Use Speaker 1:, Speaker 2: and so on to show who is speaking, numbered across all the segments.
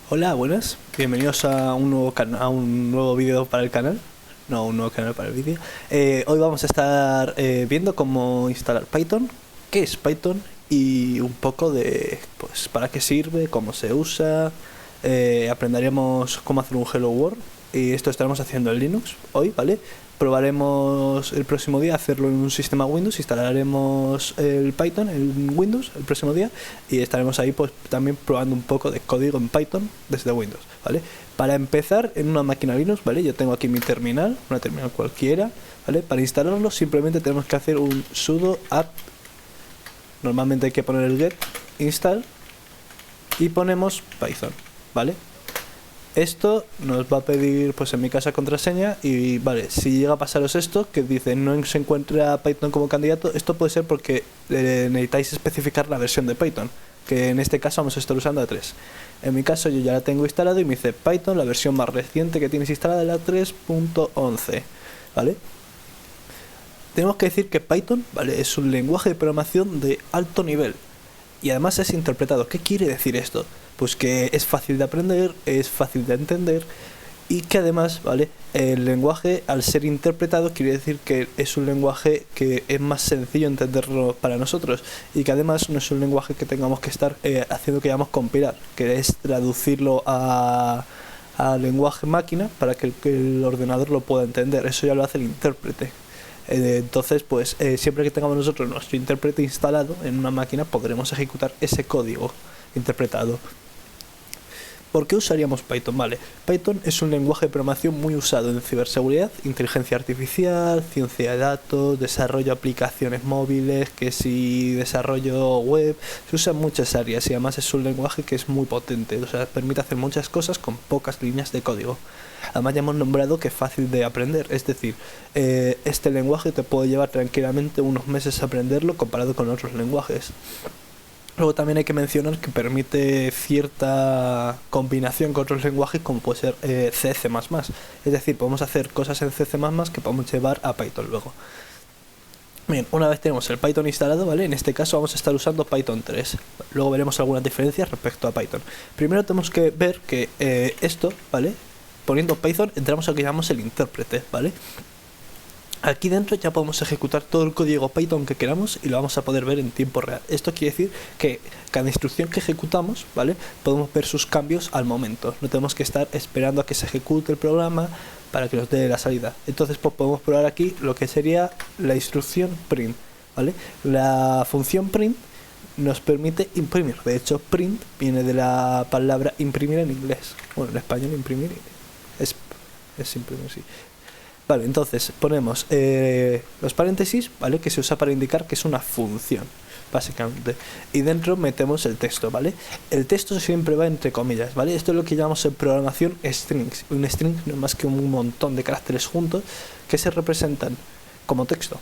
Speaker 1: Hola, buenas. Bienvenidos a un nuevo vídeo para el canal. No, un nuevo canal para el vídeo. Hoy vamos a estar viendo cómo instalar Python, qué es Python y un poco de pues para qué sirve, cómo se usa. Aprenderemos cómo hacer un Hello World y esto estaremos haciendo en Linux hoy, ¿vale? Probaremos el próximo día hacerlo en un sistema Windows, instalaremos el Python en Windows el próximo día y estaremos ahí pues también probando un poco de código en Python desde Windows, ¿vale? Para empezar en una máquina Linux, ¿vale? Yo tengo aquí mi terminal, una terminal cualquiera, ¿vale? Para instalarlo simplemente tenemos que hacer un sudo apt, normalmente hay que poner el get install y ponemos Python, ¿vale? Esto nos va a pedir, pues en mi caso, contraseña y vale, si llega a pasaros esto, que dice no se encuentra Python como candidato, esto puede ser porque necesitáis especificar la versión de Python, que en este caso vamos a estar usando la 3. En mi caso yo ya la tengo instalado y me dice Python, la versión más reciente que tienes instalada es la 3.11, ¿vale? Tenemos que decir que Python, ¿vale? Es un lenguaje de programación de alto nivel y además es interpretado. ¿Qué quiere decir esto? Pues que es fácil de aprender, es fácil de entender y que además, ¿vale? El lenguaje, al ser interpretado, quiere decir que es un lenguaje que es más sencillo entenderlo para nosotros y que además no es un lenguaje que tengamos que estar haciendo que llamamos compilar, que es traducirlo a lenguaje máquina para que el ordenador lo pueda entender. Eso ya lo hace el intérprete. Entonces, pues siempre que tengamos nosotros nuestro intérprete instalado en una máquina, podremos ejecutar ese código interpretado. ¿Por qué usaríamos Python? Vale, Python es un lenguaje de programación muy usado en ciberseguridad, inteligencia artificial, ciencia de datos, desarrollo de aplicaciones móviles, que si desarrollo web, se usa en muchas áreas y además es un lenguaje que es muy potente, o sea, permite hacer muchas cosas con pocas líneas de código. Además ya hemos nombrado que es fácil de aprender, es decir, este lenguaje te puede llevar tranquilamente unos meses a aprenderlo comparado con otros lenguajes. Luego también hay que mencionar que permite cierta combinación con otros lenguajes como puede ser C, C++. Es decir, podemos hacer cosas en C, C++ que podemos llevar a Python luego. Bien, una vez tenemos el Python instalado, ¿vale? En este caso vamos a estar usando Python 3. Luego veremos algunas diferencias respecto a Python. Primero tenemos que ver que esto, ¿vale? Poniendo Python entramos a lo que llamamos el intérprete, ¿vale? Aquí dentro ya podemos ejecutar todo el código Python que queramos y lo vamos a poder ver en tiempo real. Esto quiere decir que cada instrucción que ejecutamos, ¿vale? Podemos ver sus cambios al momento. No tenemos que estar esperando a que se ejecute el programa para que nos dé la salida. Entonces pues podemos probar aquí lo que sería la instrucción print, ¿vale? La función print nos permite imprimir. De hecho, print viene de la palabra imprimir en inglés. Bueno, en español imprimir es imprimir, sí. Vale, entonces ponemos los paréntesis, ¿vale? Que se usa para indicar que es una función, básicamente. Y dentro metemos el texto, ¿vale? El texto siempre va entre comillas, ¿vale? Esto es lo que llamamos en programación strings. Un string no es más que un montón de caracteres juntos que se representan como texto.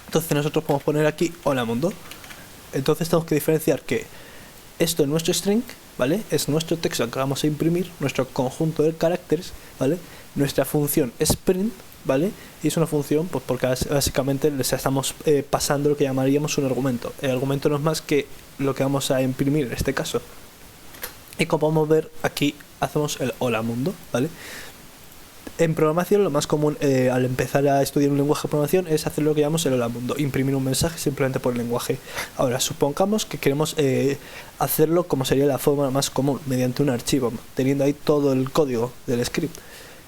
Speaker 1: Entonces nosotros podemos poner aquí hola mundo. Entonces tenemos que diferenciar que esto es nuestro string, ¿vale? Es nuestro texto que vamos a imprimir, nuestro conjunto de caracteres, ¿vale? Nuestra función es print, ¿vale? Y es una función, pues porque básicamente les estamos pasando lo que llamaríamos un argumento. El argumento no es más que lo que vamos a imprimir en este caso. Y como podemos ver, aquí hacemos el hola mundo, ¿vale? En programación lo más común al empezar a estudiar un lenguaje de programación es hacer lo que llamamos el hola mundo, imprimir un mensaje simplemente por el lenguaje. Ahora, supongamos que queremos hacerlo como sería la forma más común, mediante un archivo, teniendo ahí todo el código del script.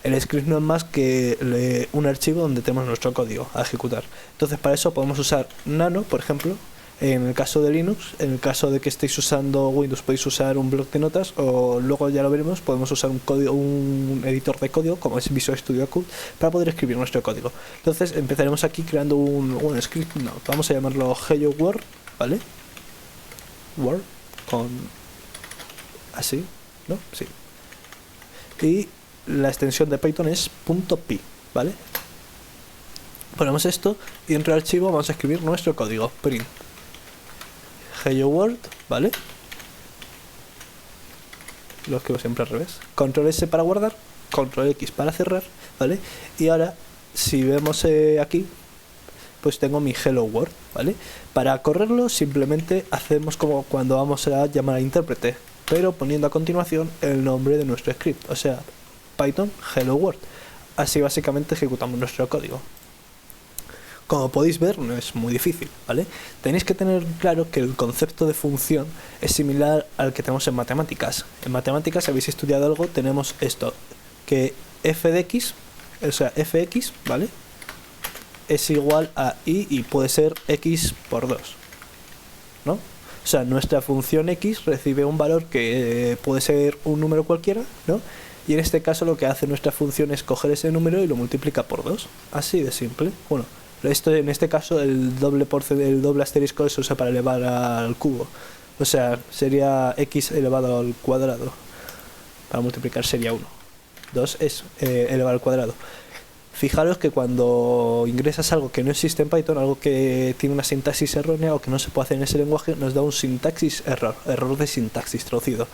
Speaker 1: El script no es más que un archivo donde tenemos nuestro código a ejecutar. Entonces para eso podemos usar Nano, por ejemplo, en el caso de Linux. En el caso de que estéis usando Windows podéis usar un bloc de notas o luego ya lo veremos, podemos usar un editor de código como es Visual Studio Code para poder escribir nuestro código. Entonces empezaremos aquí creando un script, no, vamos a llamarlo Hello World, ¿vale? World con así, ¿no? Sí. Y la extensión de Python es .py, ¿vale? Ponemos esto y dentro del archivo vamos a escribir nuestro código print hello world, ¿vale? Lo escribo siempre al revés. Control S para guardar, Control X para cerrar, ¿vale? Y ahora, si vemos aquí, pues tengo mi hello world, ¿vale? Para correrlo simplemente hacemos como cuando vamos a llamar al intérprete. pero poniendo a continuación el nombre de nuestro script, o sea, Python Hello World. Así básicamente ejecutamos nuestro código. Como podéis ver, no es muy difícil, ¿vale? Tenéis que tener claro que el concepto de función es similar al que tenemos en matemáticas. En matemáticas, si habéis estudiado algo, tenemos esto, que f de x, o sea, fx, ¿vale?, es igual a y puede ser x por 2, ¿no? O sea, nuestra función x recibe un valor que puede ser un número cualquiera, ¿no? Y en este caso lo que hace nuestra función es coger ese número y lo multiplica por 2. Así de simple. Bueno, esto en este caso el doble asterisco se usa para elevar al cubo. O sea, sería x elevado al cuadrado. Para multiplicar sería 1. 2 es elevado al cuadrado. Fijaros que cuando ingresas algo que no existe en Python, algo que tiene una sintaxis errónea o que no se puede hacer en ese lenguaje, nos da un sintaxis error de sintaxis traducido.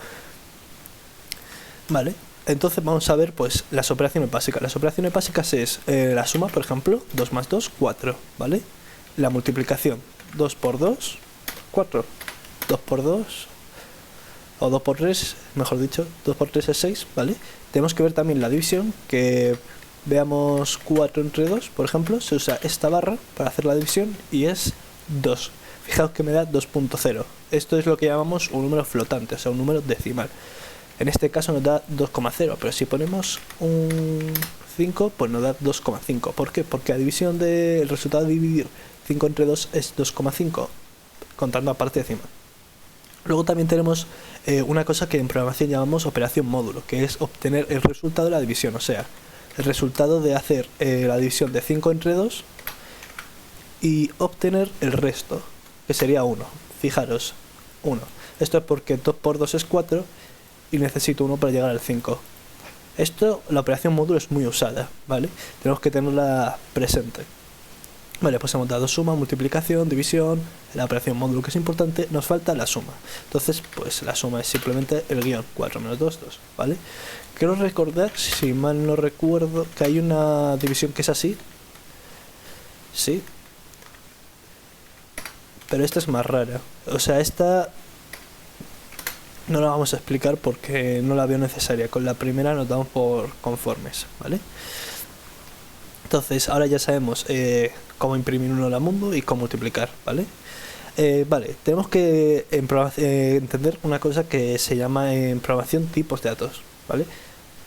Speaker 1: Vale, entonces vamos a ver pues las operaciones básicas. Las operaciones básicas es la suma, por ejemplo, 2 más 2, 4, ¿vale? La multiplicación, 2 por 2, 4, 2 por 2, o 2 por 3, mejor dicho, 2 por 3 es 6, ¿vale? Tenemos que ver también la división, que veamos 4 entre 2, por ejemplo, se usa esta barra para hacer la división y es 2. Fijaos que me da 2.0. Esto es lo que llamamos un número flotante, o sea, un número decimal. En este caso nos da 2,0, pero si ponemos un 5, pues nos da 2,5. ¿Por qué? Porque la división del resultado de dividir 5 entre 2 es 2,5, contando a parte decimal. Luego también tenemos una cosa que en programación llamamos operación módulo, que es obtener el resultado de la división, o sea, el resultado de hacer la división de 5 entre 2 y obtener el resto, que sería 1. Fijaros, 1. Esto es porque 2 por 2 es 4 y necesito 1 para llegar al 5. Esto, la operación módulo es muy usada, ¿vale? Tenemos que tenerla presente. Vale, pues hemos dado suma, multiplicación, división, la operación módulo que es importante, nos falta la suma. Entonces, pues la suma es simplemente el guión, 4 menos 2, 2, ¿vale? Quiero recordar, si mal no recuerdo, que hay una división que es así. Sí. Pero esta es más rara. O sea, esta no la vamos a explicar porque no la veo necesaria. Con la primera nos damos por conformes, ¿vale? Entonces, ahora ya sabemos cómo imprimir un hola mundo y cómo multiplicar, ¿vale? Vale, tenemos que entender una cosa que se llama en programación tipos de datos, ¿vale?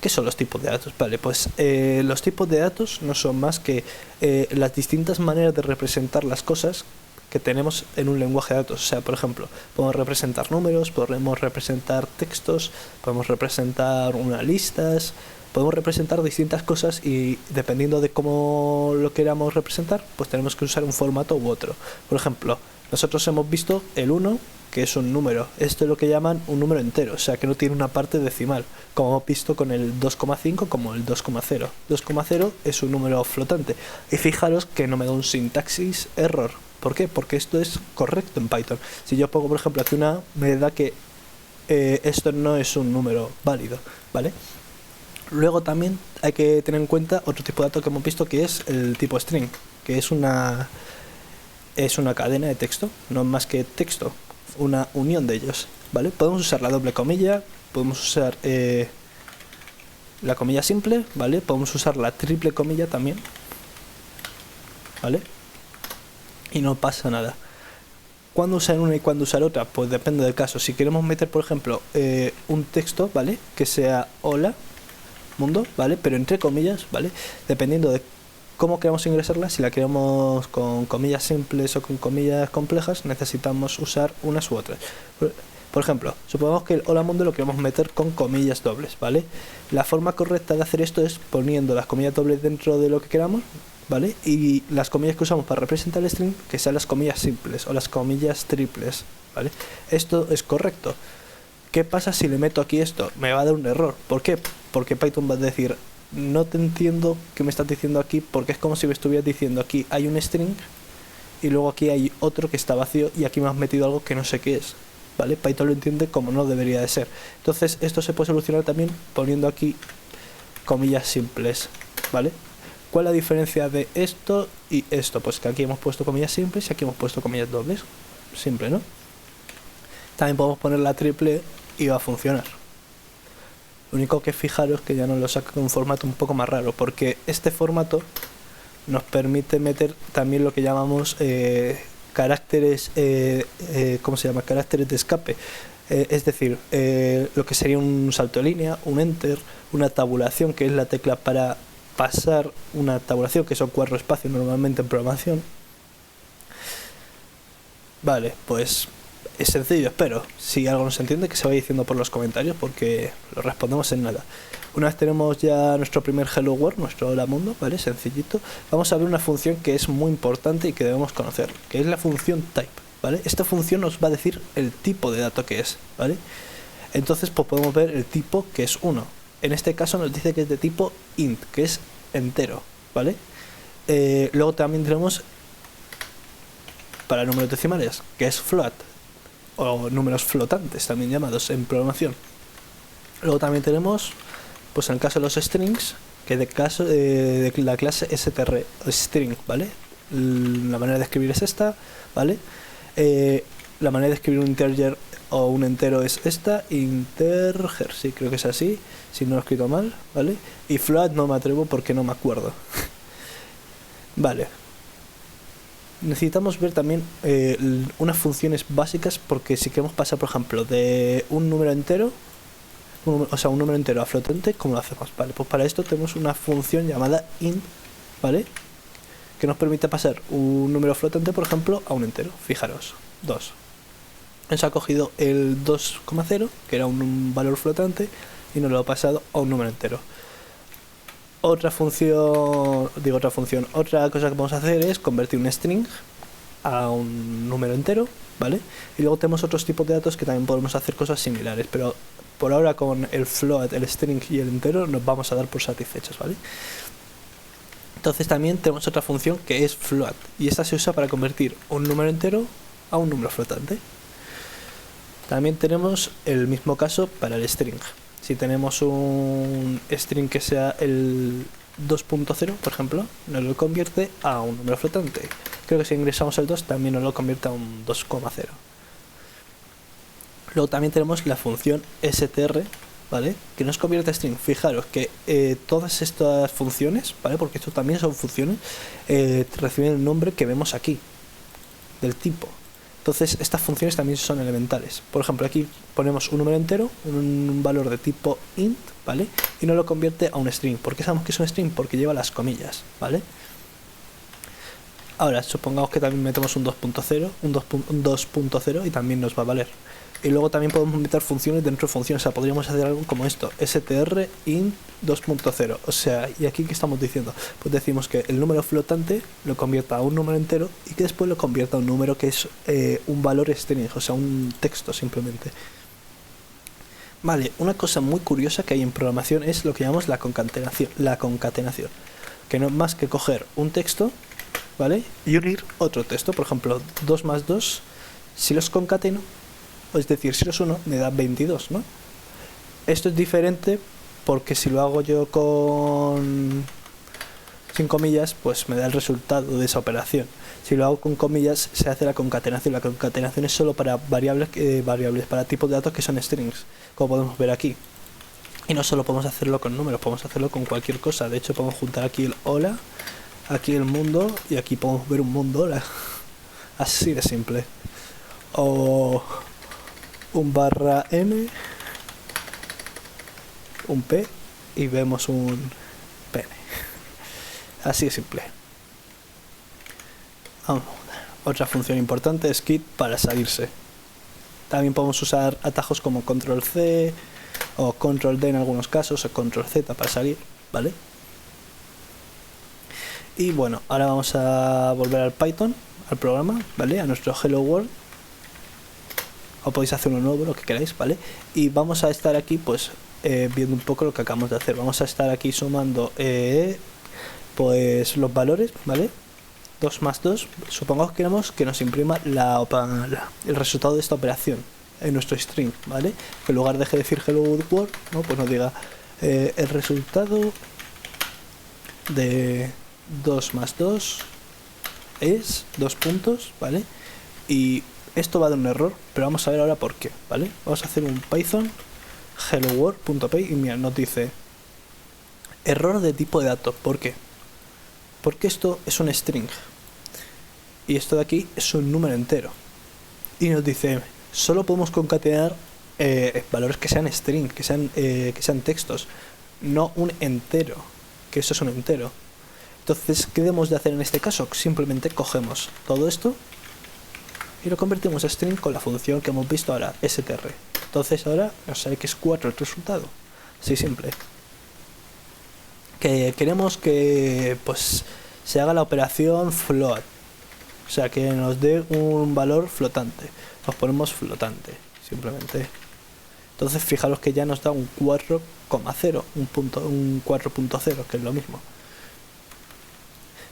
Speaker 1: ¿Qué son los tipos de datos? Vale, pues los tipos de datos no son más que las distintas maneras de representar las cosas que tenemos en un lenguaje de datos. O sea, por ejemplo, podemos representar números, podemos representar textos, podemos representar unas listas, podemos representar distintas cosas y dependiendo de cómo lo queramos representar, pues tenemos que usar un formato u otro. Por ejemplo, nosotros hemos visto el 1, que es un número. Esto es lo que llaman un número entero, o sea que no tiene una parte decimal, como hemos visto con el 2,5 como el 2,0. 2,0 es un número flotante. Y fijaros que no me da un sintaxis error. ¿Por qué? Porque esto es correcto en Python. Si yo pongo, por ejemplo, aquí una A, me da que esto no es un número válido, ¿vale? Luego también hay que tener en cuenta otro tipo de dato que hemos visto, que es el tipo string, que es una cadena de texto, no más que texto, una unión de ellos, ¿vale? Podemos usar la doble comilla, podemos usar la comilla simple, ¿vale? Podemos usar la triple comilla también, ¿vale? Y no pasa nada. ¿Cuándo usar una y cuándo usar otra? Pues depende del caso. Si queremos meter, por ejemplo, un texto, ¿vale? Que sea hola mundo, ¿vale? Pero entre comillas, ¿vale? Dependiendo de cómo queremos ingresarla, si la queremos con comillas simples o con comillas complejas, necesitamos usar unas u otras. Por ejemplo, supongamos que el hola mundo lo queremos meter con comillas dobles, ¿vale? La forma correcta de hacer esto es poniendo las comillas dobles dentro de lo que queramos, ¿vale? Y las comillas que usamos para representar el string, que sean las comillas simples o las comillas triples, ¿vale? Esto es correcto. ¿Qué pasa si le meto aquí esto? Me va a dar un error. ¿Por qué? Porque Python va a decir, no te entiendo qué me estás diciendo aquí, porque es como si me estuvieras diciendo aquí hay un string y luego aquí hay otro que está vacío y aquí me has metido algo que no sé qué es, ¿vale? Python lo entiende como no debería de ser. Entonces esto se puede solucionar también poniendo aquí comillas simples, ¿vale? ¿Cuál es la diferencia de esto y esto? Pues que aquí hemos puesto comillas simples y aquí hemos puesto comillas dobles. Simple, ¿no? También podemos poner la triple y va a funcionar. Lo único que fijaros que ya nos lo saca con un formato un poco más raro, porque este formato nos permite meter también lo que llamamos caracteres, ¿cómo se llama? Caracteres de escape. Es decir, lo que sería un salto de línea, un enter, una tabulación, que es la tecla para pasar una tabulación, que son 4 espacios normalmente en programación. Vale, pues es sencillo, espero. Si algo no se entiende, que se vaya diciendo por los comentarios, porque lo respondemos en nada. Una vez tenemos ya nuestro primer Hello World, nuestro Hola Mundo, ¿vale? Sencillito. Vamos a ver una función que es muy importante y que debemos conocer, que es la función type, ¿vale? Esta función nos va a decir el tipo de dato que es, ¿vale? Entonces, pues podemos ver el tipo, que es 1. En este caso nos dice que es de tipo int, que es entero, ¿vale? Luego también tenemos para números decimales, que es float, o números flotantes también llamados en programación. Luego también tenemos, pues en el caso de los strings, que es de la clase str, string, ¿vale? La manera de escribir es esta, ¿vale? La manera de escribir un integer o un entero es esta, integer, sí, creo que es así, si no lo he escrito mal, ¿vale? Y float no me atrevo porque no me acuerdo. Vale. Necesitamos ver también unas funciones básicas, porque si queremos pasar, por ejemplo, de un número entero, un número entero a flotante, ¿cómo lo hacemos? Vale, pues para esto tenemos una función llamada int, ¿vale? Que nos permite pasar un número flotante, por ejemplo, a un entero. Fijaros, 2. Nos ha cogido el 2,0, que era un valor flotante, y nos lo ha pasado a un número entero. Otra cosa que vamos a hacer es convertir un string a un número entero, ¿vale? Y luego tenemos otros tipos de datos que también podemos hacer cosas similares, pero por ahora con el float, el string y el entero nos vamos a dar por satisfechos, ¿vale? Entonces también tenemos otra función que es float, y esta se usa para convertir un número entero a un número flotante. También tenemos el mismo caso para el string. Si tenemos un string que sea el 2.0, por ejemplo, nos lo convierte a un número flotante. Creo que si ingresamos el 2 también nos lo convierte a un 2,0. Luego también tenemos la función str, ¿vale? Que nos convierte a string. Fijaros que todas estas funciones, ¿vale? Porque esto también son funciones, reciben el nombre que vemos aquí, del tipo. Entonces estas funciones también son elementales. Por ejemplo, aquí ponemos un número entero, un valor de tipo int, ¿vale? Y nos lo convierte a un string. ¿Por qué sabemos que es un string? Porque lleva las comillas, ¿vale? Ahora, supongamos que también metemos un 2.0, un 2.0 y también nos va a valer. Y luego también podemos meter funciones dentro de funciones. O sea, podríamos hacer algo como esto, str int 2.0. O sea, ¿y aquí qué estamos diciendo? Pues decimos que el número flotante lo convierta a un número entero y que después lo convierta a un número que es un valor string, o sea, un texto simplemente. Vale, una cosa muy curiosa que hay en programación es lo que llamamos la concatenación. Que no es más que coger un texto, ¿vale? Y unir otro texto. Por ejemplo, 2 más 2, si los concateno, es decir, si los uno, me da 22, ¿no? Esto es diferente porque si lo hago yo sin comillas, pues me da el resultado de esa operación. Si lo hago con comillas, se hace la concatenación. La concatenación es solo para variables, para tipos de datos que son strings, como podemos ver aquí. Y no solo podemos hacerlo con números, podemos hacerlo con cualquier cosa. De hecho, podemos juntar aquí el hola, aquí el mundo, y aquí podemos ver un mundo hola. Así de simple. O un barra n, un p, y vemos un pene. Así de simple. Otra función importante es quit para salirse. También podemos usar atajos como control C o control D en algunos casos, o control Z para salir, ¿vale? Y bueno, ahora vamos a volver al Python, al programa, ¿vale? A nuestro Hello World. O podéis hacer uno nuevo, lo que queráis, ¿vale? Y vamos a estar aquí, pues, viendo un poco lo que acabamos de hacer. Vamos a estar aquí sumando, pues, los valores, ¿vale? 2 más 2. Supongamos que queremos que nos imprima el resultado de esta operación en nuestro string, ¿vale? Que en lugar de decir hello world, ¿no? Pues nos diga el resultado de 2 más 2 es 2 puntos, ¿vale? Y esto va a dar un error, pero vamos a ver ahora por qué, ¿vale? Vamos a hacer un Python helloworld.py y mira, nos dice error de tipo de dato. ¿Por qué? Porque esto es un string y esto de aquí es un número entero. Y nos dice, solo podemos concatenar valores que sean string, que sean textos, no un entero, que eso es un entero. Entonces, ¿qué debemos de hacer en este caso? Simplemente cogemos todo esto y lo convertimos a string con la función que hemos visto ahora, str. Entonces ahora nos sale que es 4 el resultado. Así simple. Que queremos que pues se haga la operación float, o sea que nos dé un valor flotante. Nos ponemos flotante, simplemente. Entonces fijaros que ya nos da un 4,0, un 4.0, que es lo mismo.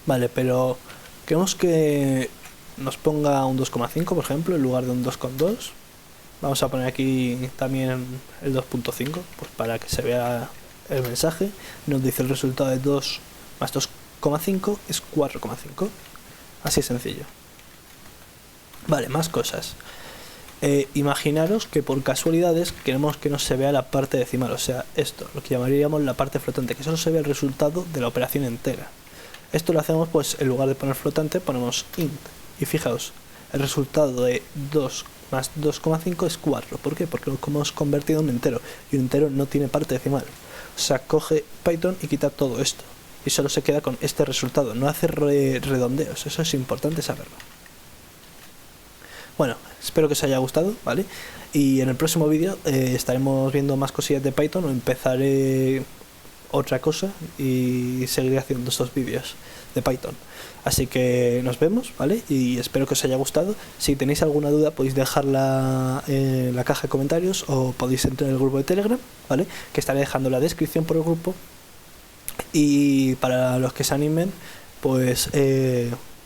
Speaker 1: Vale, pero queremos que nos ponga un 2,5 por ejemplo en lugar de un 2,2. Vamos a poner aquí también el 2.5 pues para que se vea el mensaje. Nos dice el resultado de 2 más 2,5 es 4,5. Así es sencillo. Vale, más cosas. Imaginaros que por casualidades queremos que no se vea la parte decimal, o sea, esto, lo que llamaríamos la parte flotante, que solo se ve el resultado de la operación entera. Esto lo hacemos pues en lugar de poner flotante ponemos int. Y fijaos, el resultado de 2 más 2,5 es 4. ¿Por qué? Porque lo hemos convertido en un entero. Y un entero no tiene parte decimal. O sea, coge Python y quita todo esto. Y solo se queda con este resultado. No hace redondeos. Eso es importante saberlo. Bueno, espero que os haya gustado, ¿vale? Y en el próximo vídeo estaremos viendo más cosillas de Python o empezaré otra cosa y seguiré haciendo estos vídeos de Python. Así que nos vemos, ¿vale? Y espero que os haya gustado. Si tenéis alguna duda podéis dejarla en la caja de comentarios o podéis entrar en el grupo de Telegram, ¿vale? Que estaré dejando la descripción por el grupo. Y para los que se animen, pues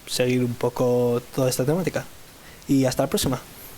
Speaker 1: seguir un poco toda esta temática. Y hasta la próxima.